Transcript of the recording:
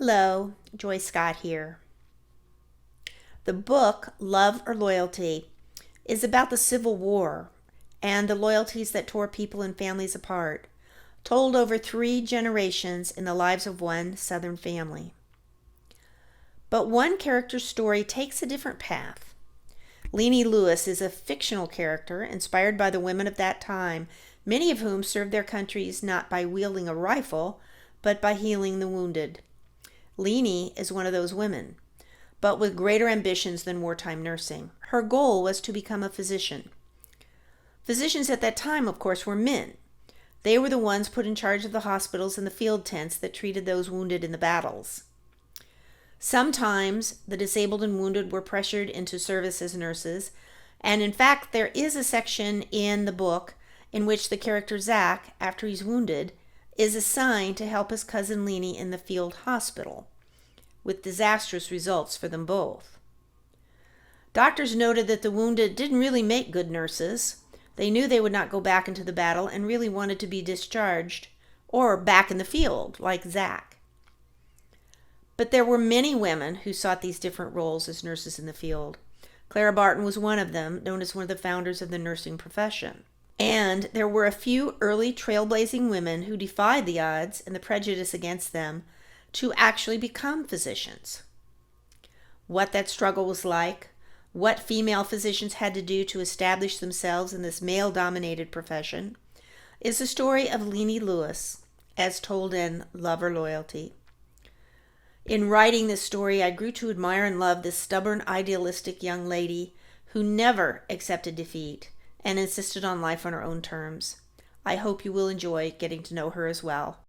Hello, Joy Scott here. The book, Love or Loyalty, is about the Civil War and the loyalties that tore people and families apart, told over 3 generations in the lives of one Southern family. But one character's story takes a different path. Lenie Lewis is a fictional character inspired by the women of that time, many of whom served their countries not by wielding a rifle, but by healing the wounded. Lenie is one of those women, but with greater ambitions than wartime nursing. Her goal was to become a physician. Physicians at that time, of course, were men. They were the ones put in charge of the hospitals and the field tents that treated those wounded in the battles. Sometimes the disabled and wounded were pressured into service as nurses, and in fact there is a section in the book in which the character Zach, after he's wounded, is assigned to help his cousin Lenie in the field hospital, with disastrous results for them both. Doctors noted that the wounded didn't really make good nurses. They knew they would not go back into the battle and really wanted to be discharged or back in the field, like Zach. But there were many women who sought these different roles as nurses in the field. Clara Barton was one of them, known as one of the founders of the nursing profession. And there were a few early trailblazing women who defied the odds and the prejudice against them to actually become physicians. What that struggle was like, what female physicians had to do to establish themselves in this male-dominated profession, is the story of Lenie Lewis, as told in Love or Loyalty. In writing this story, I grew to admire and love this stubborn, idealistic young lady who never accepted defeat and insisted on life on her own terms. I hope you will enjoy getting to know her as well.